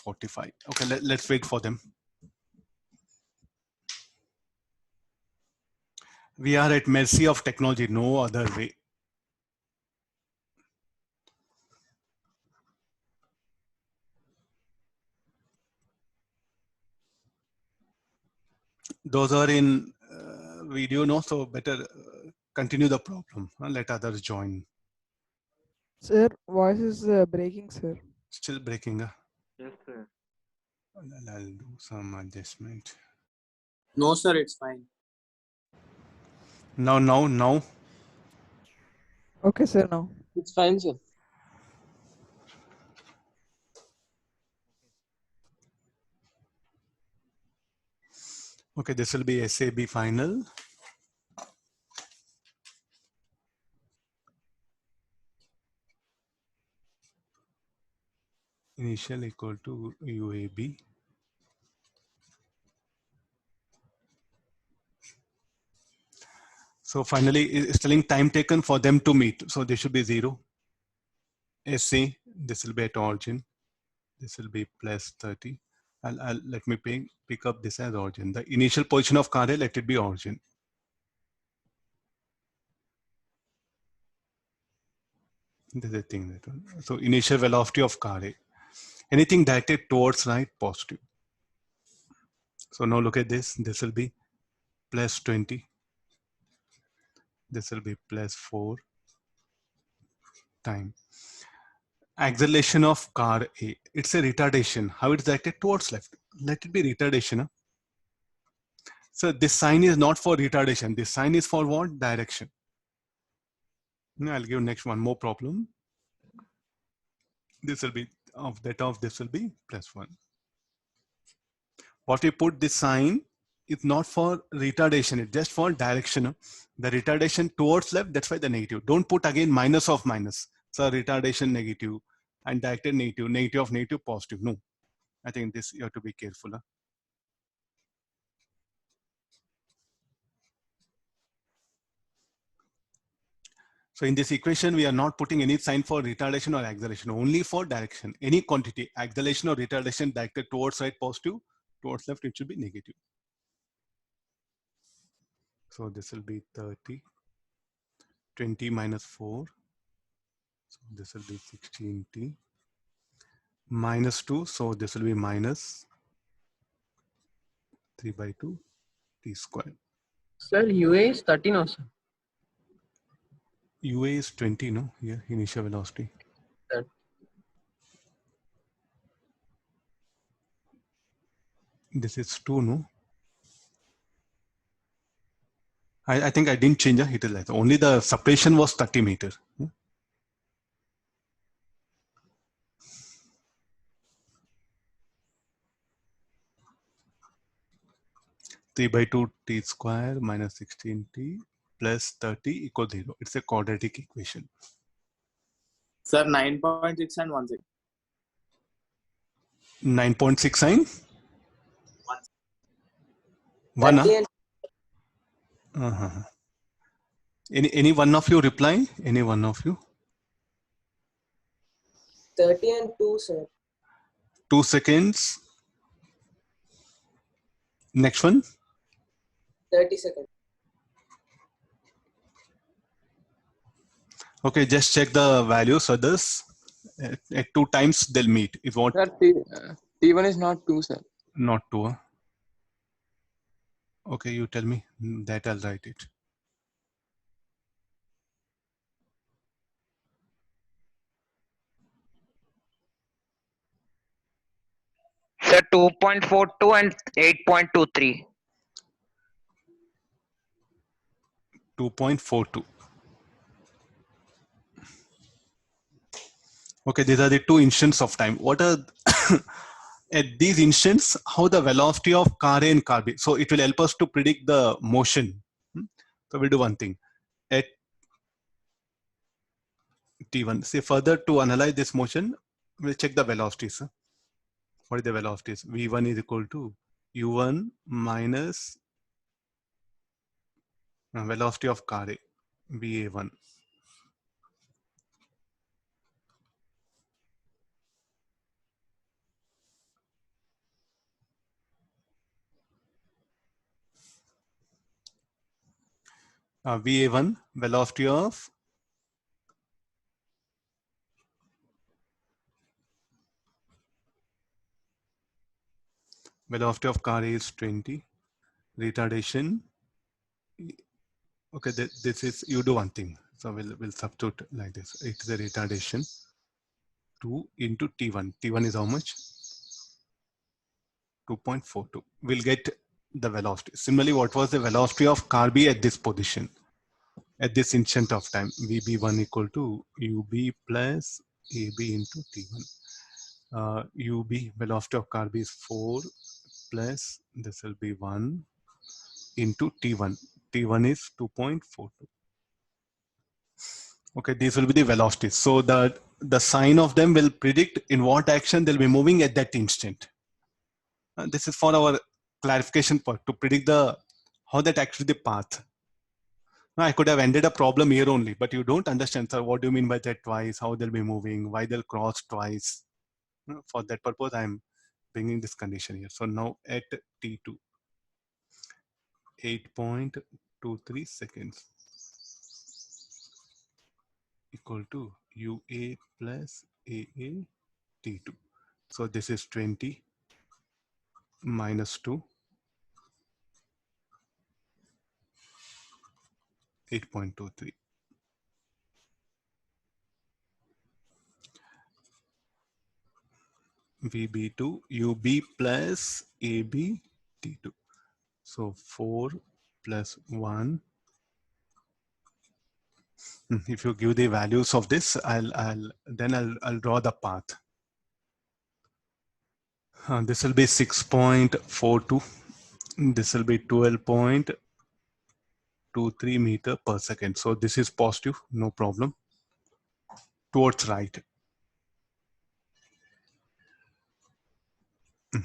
45. Okay, let's wait for them. We are at mercy of technology, no other way. Those are in video, no, so better continue the problem. Let others join. Sir, voice is breaking, sir. Still breaking. Yes, sir. I'll do some adjustment. No, sir, it's fine. Now. Okay, sir, now. It's fine, sir. Okay, this will be SAB final. Initial equal to UAB. So finally, it's telling time taken for them to meet. So this should be 0. SC, this will be at origin. This will be plus 30. Let me pick up this as origin. The initial position of car A, let it be origin. This is the thing. So initial velocity of car A. Anything directed towards right, positive. So now look at this. This will be plus 20. This will be plus 4 time. Acceleration of car A. It's a retardation. How it's directed towards left. Let it be retardation. Huh? So this sign is not for retardation. This sign is for what? Direction. Now I'll give next one more problem. This will be of that of this will be plus 1. What we put this sign is not for retardation. It's just for direction. The retardation towards left. That's why the negative. Don't put again minus of minus. So retardation negative and directed negative. Negative of negative positive. No. I think this you have to be careful. Huh? So in this equation, we are not putting any sign for retardation or acceleration, only for direction. Any quantity, acceleration or retardation directed towards right positive, towards left, it should be negative. So this will be 30, 20 minus 4. So this will be 16t minus 2. So this will be minus 3 by 2 t square. Sir, UA is 13 also. UA is 20, no? Here, initial velocity. That. This is 2, no? I think I didn't change it. It is like only the separation was 30 meters. 3 by 2 t square minus 16t plus 30 equal 0. It's a quadratic equation. Sir, 9.6 and 1 second. 9.69? 1. Any one of you reply? Any one of you? 30 and 2, sir. 2 seconds. Next one. 30 seconds. Okay, just check the values. Others at 2 times they'll meet. If what? Sir, T1 is not 2, sir. Not 2. Huh? Okay, you tell me. That I'll write it. Sir, 2.42 and 8.23. 2.42. Okay, these are the 2 instants of time. What are at these instants, how the velocity of car A and car B? So it will help us to predict the motion. So we'll do one thing. At T1, say further to analyze this motion, we'll check the velocities. What is the velocities? V1 is equal to U1 minus velocity of car A, VA1. VA1, velocity of car A is 20. Retardation. Okay, this is, you do one thing. So we'll substitute like this. It's the retardation 2 into T1. T1 is how much? 2.42. We'll get the velocity. Similarly, what was the velocity of car B at this position? At this instant of time, VB1 equal to UB plus AB into T1. UB, velocity of car B is 4 plus, this will be 1 into T1. T1 is 2.42. Okay, these will be the velocities. So the sign of them will predict in what action they'll be moving at that instant. This is for our clarification part to predict how that actually the path. Now, I could have ended a problem here only, but you don't understand, sir. What do you mean by that twice? How they'll be moving? Why they'll cross twice? For that purpose, I'm bringing this condition here. So now at T2, 8.23 seconds equal to UA plus AA T2. So this is 20 minus 2, 8.23. VB2 UB plus AB T2. So 4 plus 1. If you give the values of this, I'll draw the path. This will be 6.42. This will be 12.23 meter per second. So this is positive, no problem. Towards right.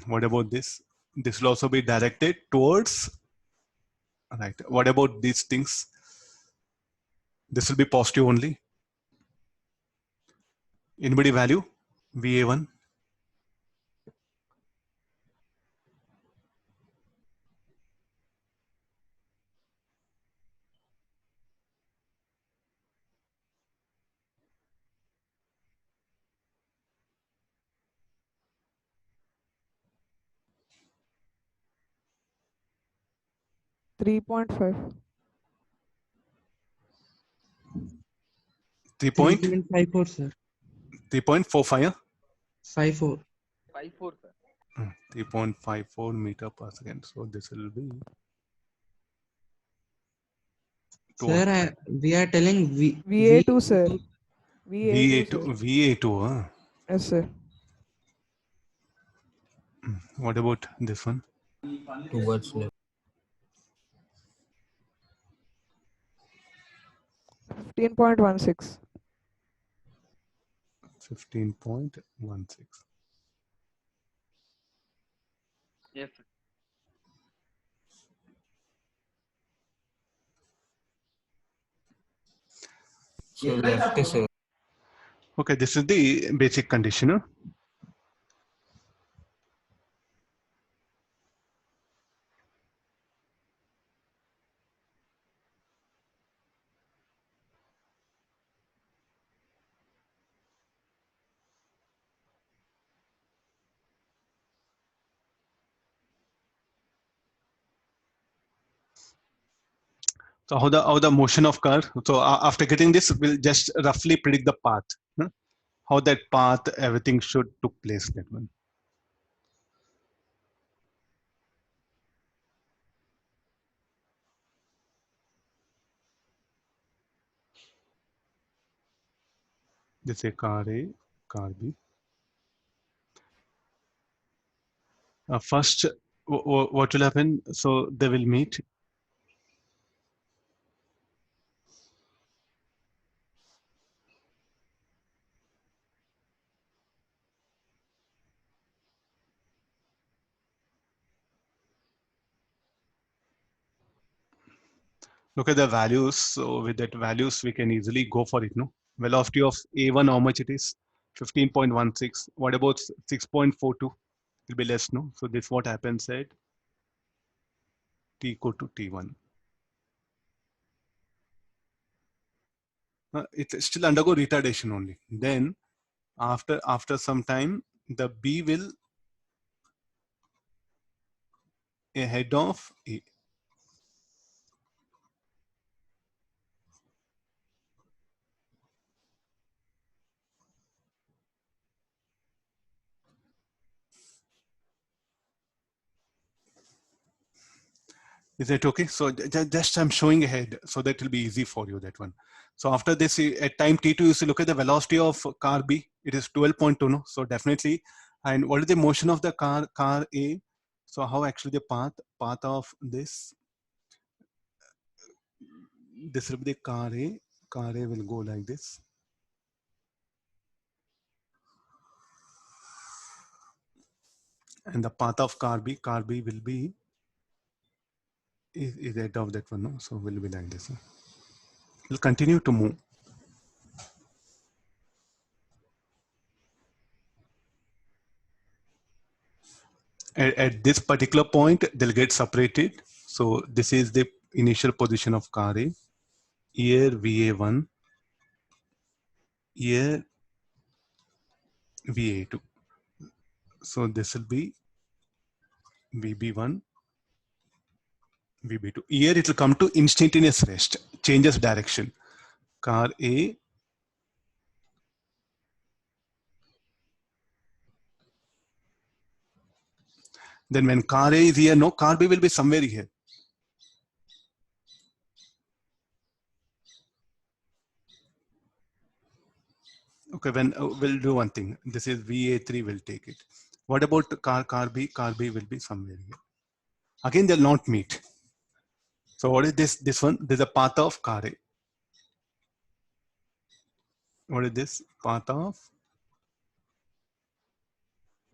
What about this? This will also be directed towards right. What about these things? This will be positive only. Anybody value? VA1. Three point five. 3.54, sir. 3.45. 54. 54, sir. 3.54 meter per second. So this will be. Sir, we are telling VA2, sir. VA2, sir. VA2. Yes, sir. What about this one? Towards left. 15.16. 15.16. Yes, sir. So left is Okay, this is the basic condition. So how the motion of car. So after getting this, we'll just roughly predict the path. How that path, everything should took place. That one. This is car A, car B. First, what will happen? So they will meet. Look at the values. So with that values, we can easily go for it. No, velocity of A1, how much it is? 15.16. What about 6.42? Will be less. No. So this what happens at T equal to T1. It still undergo retardation only. Then after some time, the B will ahead of A. Is that okay? So just I'm showing ahead so that will be easy for you, that one. So after this, at time T2, you see, look at the velocity of car B. It is 12.2, no? So definitely, and what is the motion of the car A? So how actually the path of this will be the car A. Car A will go like this. And the path of car B will be is that of that one, no? So will be like this. Will continue to move. At this particular point, they'll get separated. So this is the initial position of car A. Here VA1, here VA2. So this will be VB1, VB2. Here it will come to instantaneous rest, changes direction. Car A, then when car A is here, no, car B will be somewhere here. Okay, when we'll do one thing. This is VA3 will take it. What about car B? Car B will be somewhere here. Again, they'll not meet. So what is this one? There's a path of car A. What is this? Path of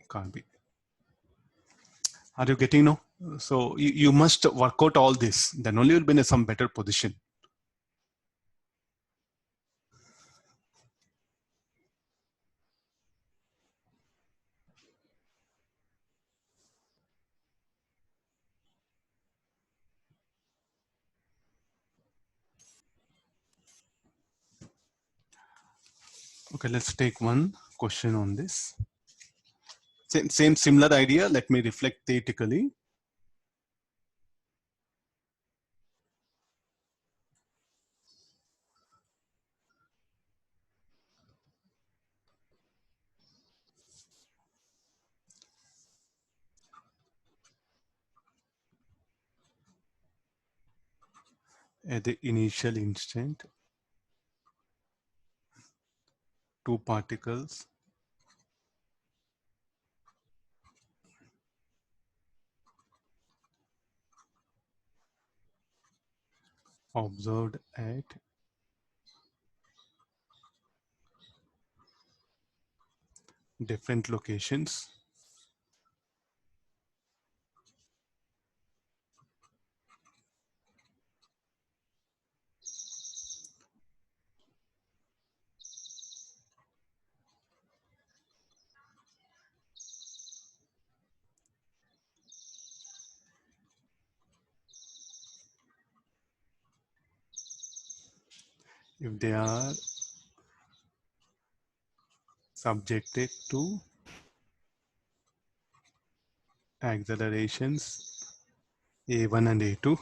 car B. Are you getting now? So you must work out all this. Then only you'll be in some better position. Okay, let's take one question on this. Same similar idea. Let me reflect theoretically. At the initial instant, two particles observed at different locations if they are subjected to accelerations A1 and A2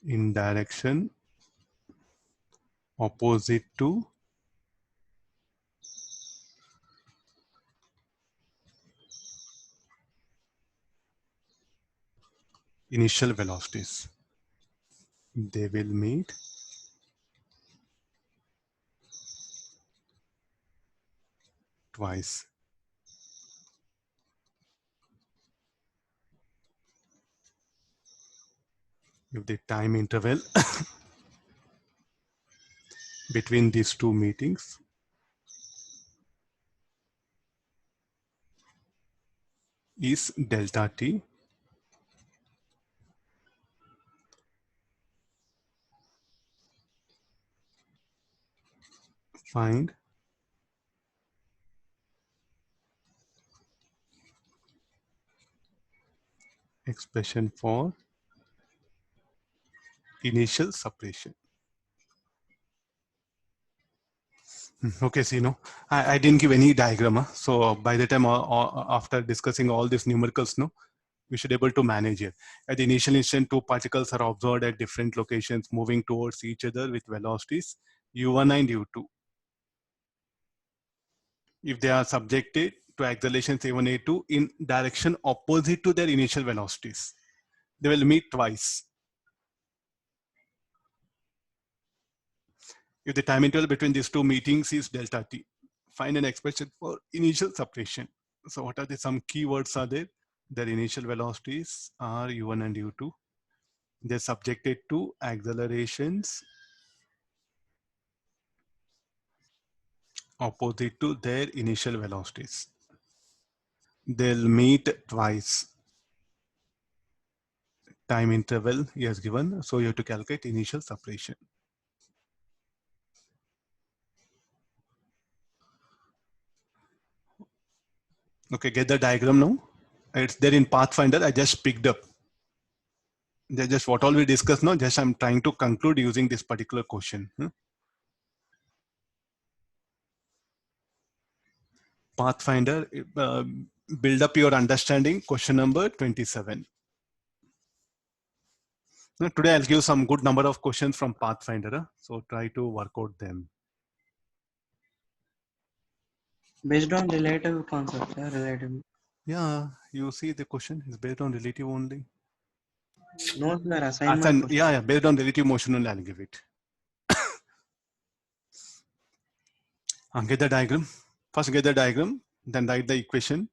in direction opposite to initial velocities. They will meet twice. If the time interval between these two meetings is delta t, find expression for initial separation. Okay, so I didn't give any diagram. So by the time after discussing all these numericals, we should be able to manage it. At the initial instant, two particles are observed at different locations moving towards each other with velocities u1 and u2. If they are subjected to accelerations a1, a2 in direction opposite to their initial velocities, they will meet twice. If the time interval between these two meetings is delta t, find an expression for initial separation. So what are some keywords are there? Their initial velocities are u1 and u2. They're subjected to accelerations opposite to their initial velocities. They'll meet twice. Time interval is given, so you have to calculate initial separation. Okay, get the diagram now. It's there in Pathfinder. I just picked up. Just what all we discussed now, just I'm trying to conclude using this particular question. Pathfinder, build up your understanding, question number 27. Now, today I'll give some good number of questions from Pathfinder. So try to work out them. Based on relative concepts, relative. Yeah, you see the question is based on relative only. No, sir, assignment question. Yeah, based on relative motion only I'll give it. Get the diagram. First get the diagram, then write the equation.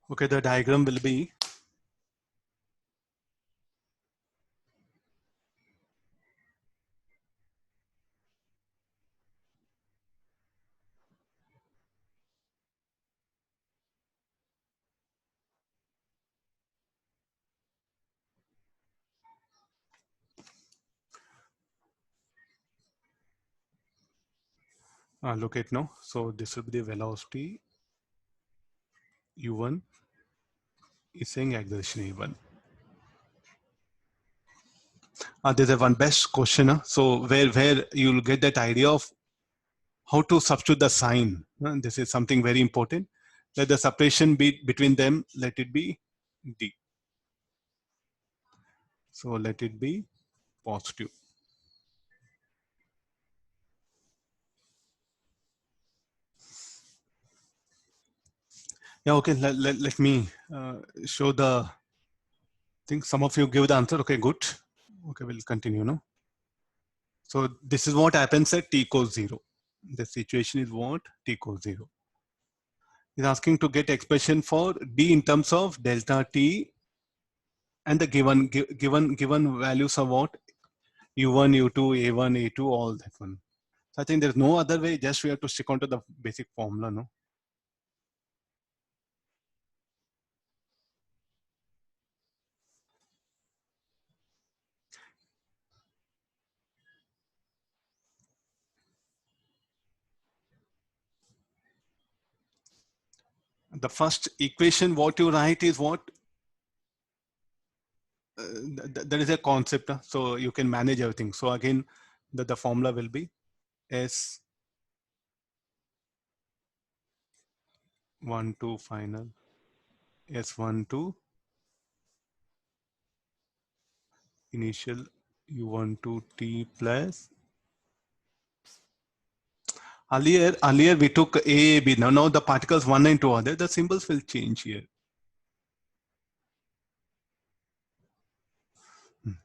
Okay, the diagram will be look at now. So this will be the velocity u1 is saying acceleration a1. There's a one best question. So where you'll get that idea of how to substitute the sign. This is something very important. Let the separation be between them. Let it be d. So let it be positive. Yeah, okay. Let me show the thing. Some of you give the answer. Okay, good. Okay, we'll continue now. So this is what happens at t equals 0. The situation is what? T equals 0. Is asking to get expression for d in terms of delta t and the given values of what? u1, u2, a1, a2, all that one. So I think there's no other way. Just we have to stick on to the basic formula, no? The first equation, what you write is what? There is a concept, so you can manage everything. So again, That the formula will be S12 final S12 initial U12 T plus. Earlier we took A, B. Now the particles 1 and 2 are there. The symbols will change here.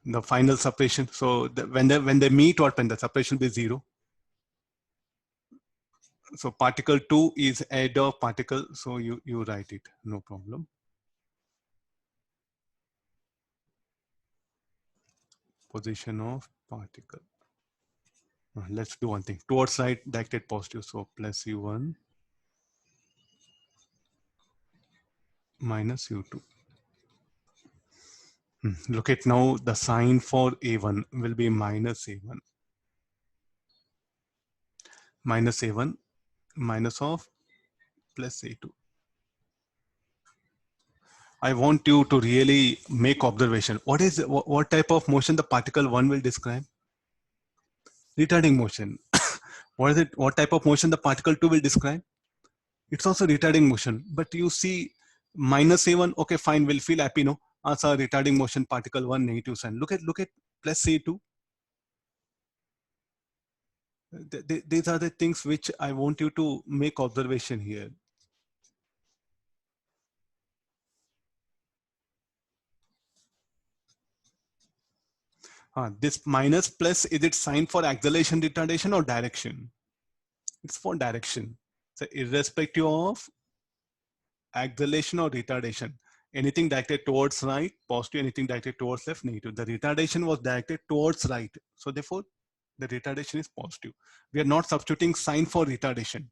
The final separation. So when they meet, what when the separation will be 0. So particle 2 is ahead of particle. So you write it, no problem. Position of particle. Let's do one thing. Towards right, directed positive. So plus U1 minus U2. Look at now the sign for A1 will be minus A1. Minus A1 minus of plus A2. I want you to really make observation. What type of motion the particle 1 will describe? Retarding motion. What type of motion the particle 2 will describe? It's also retarding motion. But you see minus A1, okay, fine, we'll feel happy, no? As a retarding motion, particle 1, negative sign. Look at plus A2. These are the things which I want you to make observation here. This minus plus, is it sign for acceleration retardation or direction? It's for direction. So irrespective of acceleration or retardation, anything directed towards right, positive, anything directed towards left, negative. The retardation was directed towards right. So therefore, the retardation is positive. We are not substituting sign for retardation.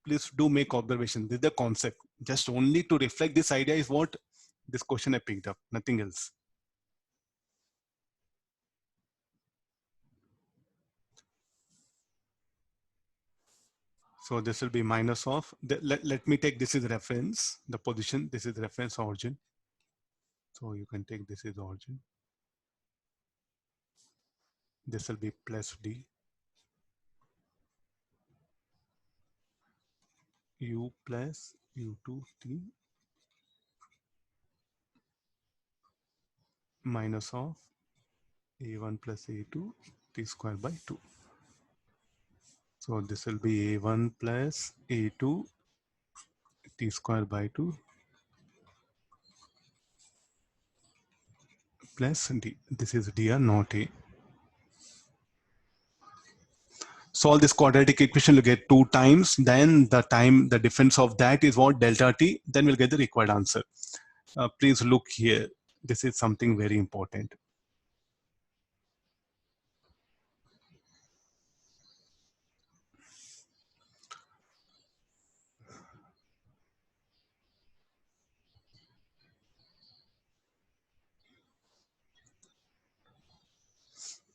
Please do make observation. This is the concept. Just only to reflect this idea is what this question I picked up, nothing else. So this will be minus of, let me take this is reference, the position, this is reference origin. So you can take this is origin. This will be plus D. U plus U2 T minus of A1 plus A2 T square by 2. So this will be A1 plus A2 T square by 2 plus D. This is D, not A. Solve this quadratic equation, you get 2 times, then the difference of that is what? Delta T, then we'll get the required answer. Please look here. This is something very important.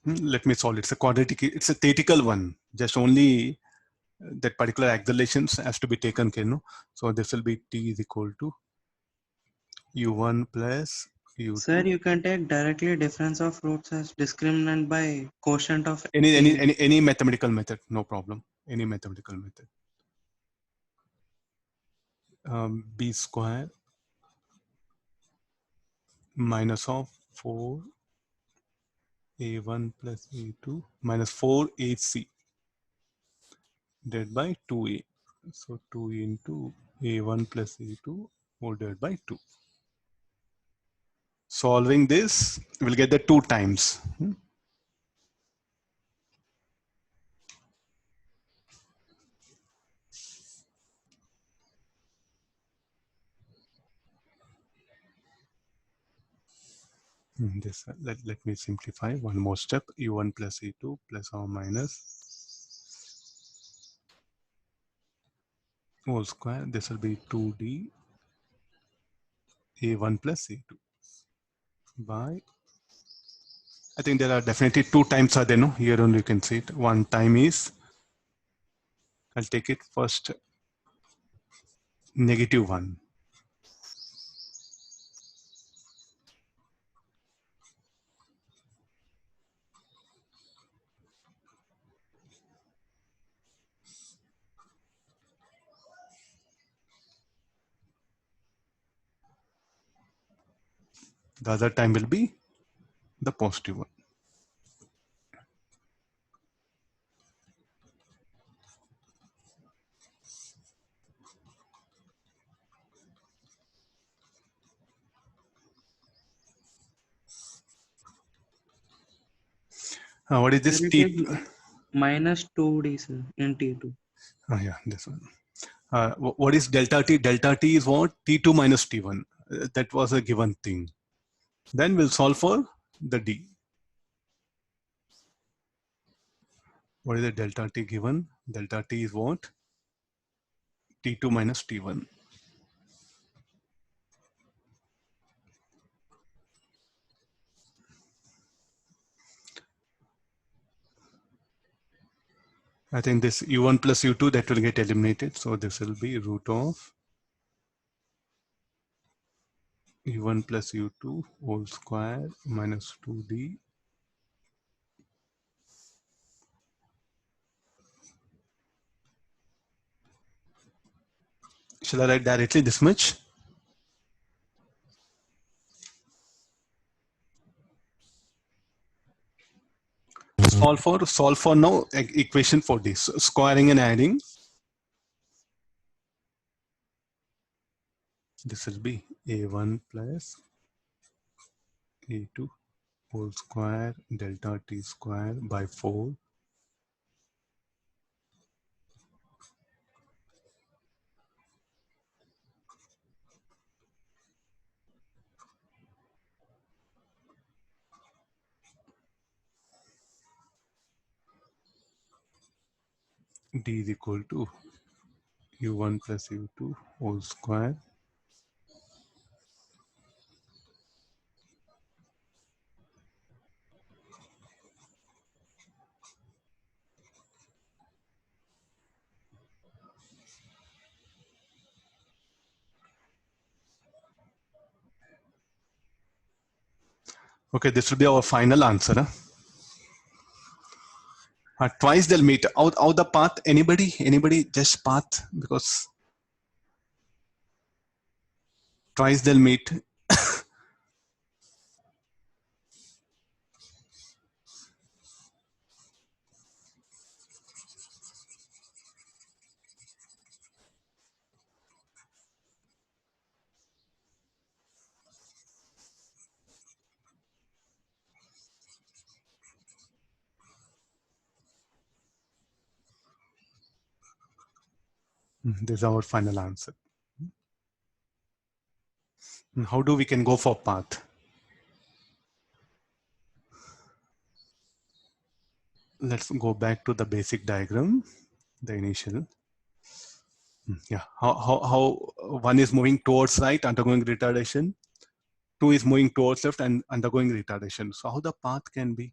Let me solve it. It's a quadratic, it's a theoretical one. Just only that particular accelerations has to be taken care, no? So this will be T is equal to U1 plus U2. Sir, you can take directly difference of roots as discriminant by quotient of Any mathematical method, no problem. Any mathematical method. B square minus of 4 A1 plus A2 minus 4 AC divided by 2A. So 2 into A1 plus A2 whole divided by 2. Solving this, we'll get the 2 times. This, let me simplify one more step. U1 plus A2 plus or minus whole square. This will be 2D A1 plus A2 by, I think there are definitely 2 times are there, no? Here only you can see it. One time is, I'll take it first, -1. The other time will be the positive one. What is this Sir, it T? is minus 2d, sir, in T2. Oh, yeah, this one. What is delta T? Delta T is what? T2 minus T1. That was a given thing. Then we'll solve for the D. What is the delta T given? Delta T is what? T2 minus T1. I think this U1 plus U2, that will get eliminated. So this will be root of U1 plus U2 whole square minus 2D. Shall I write directly this much? Solve for now equation for this. Squaring and adding. This will be A1 plus A2 whole square delta T square by 4. D is equal to U1 plus U2 whole square. Okay, this will be our final answer. Twice they'll meet. Out the path. Anybody just path, because twice they'll meet. This is our final answer. How do we can go for path? Let's go back to the basic diagram, the initial. Yeah, how one is moving towards right, undergoing retardation. 2 is moving towards left and undergoing retardation. So how the path can be?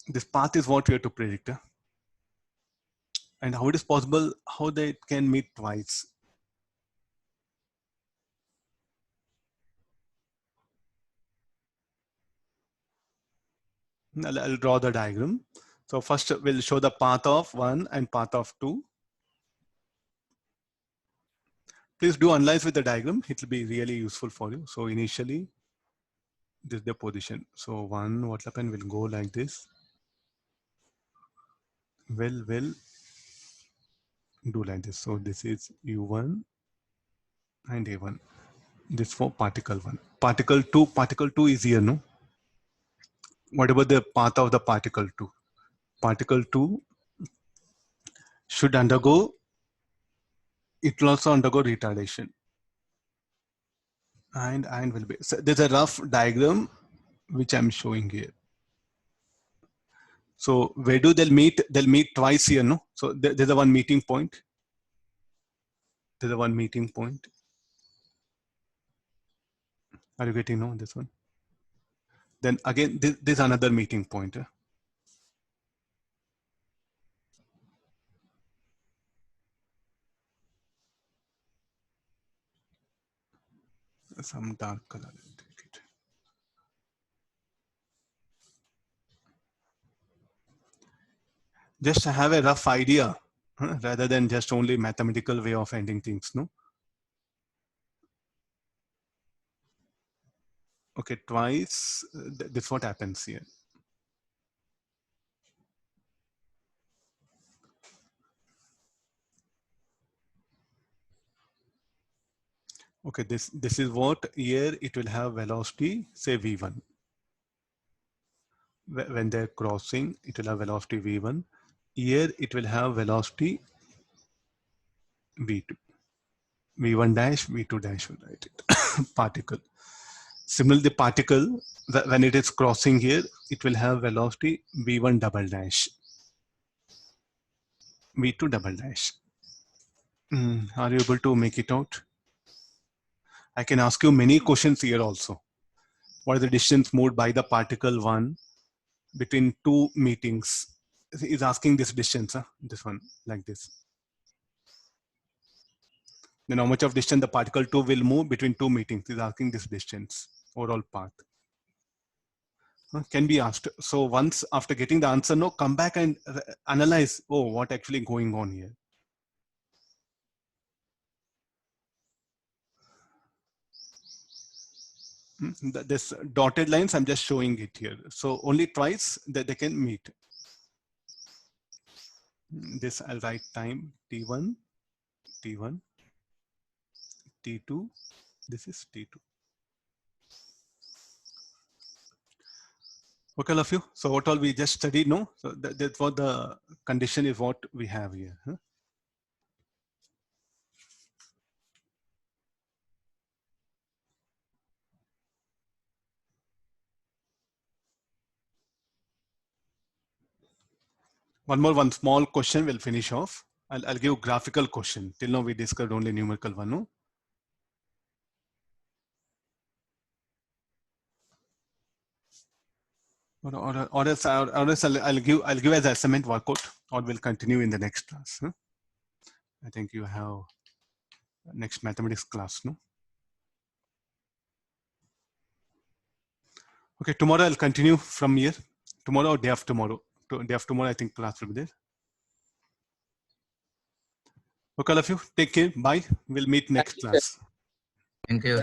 This path is what we have to predict. And how it is possible, how they can meet twice? I'll draw the diagram. So first we'll show the path of 1 and path of 2. Please do analyze with the diagram. It will be really useful for you. So initially, this is the position. So 1, what happen will go like this. Will do like this. So this is U1 and A1. This for particle 1. Particle 2 is here, no? What about the path of the particle 2? Particle 2 should undergo, it will also undergo retardation. And will be. So there's a rough diagram which I'm showing here. So where do they'll meet? They'll meet twice here, no? So there's a one meeting point. There's a one meeting point. Are you getting no this one? Then again, this another meeting point. Some dark color. Just have a rough idea, rather than just only mathematical way of ending things, no? Okay, twice. This what happens here. Okay, this is what here it will have velocity, say v1. When they're crossing, it will have velocity v1. Here it will have velocity v2. v1 dash, v2 dash, will write it. Particle. Similarly, the particle, when it is crossing here, it will have velocity v1 double dash, v2 double dash. Are you able to make it out? I can ask you many questions here also. What is the distance moved by the particle 1 between two meetings? Is asking this distance, this one, like this. Then how much of distance the particle 2 will move between two meetings? Is asking this distance, overall path. Can be asked. So once after getting the answer, no, come back and analyze, oh, what actually going on here. This dotted lines, I'm just showing it here. So only twice that they can meet. This I'll write time T1, T1, T2, this is T2. Okay, all of you. So what all we just studied, no? So that's what the condition is what we have here. Huh? One small question will finish off. I'll give graphical question. Till now we discussed only numerical one, no? Or else I'll give as assignment workout, or we'll continue in the next class. Huh? I think you have next mathematics class, no? Okay, tomorrow I'll continue from here. Tomorrow or day after tomorrow. Day after tomorrow, I think class will be there. Okay, all of you, take care. Bye. We'll meet next class. Thank you.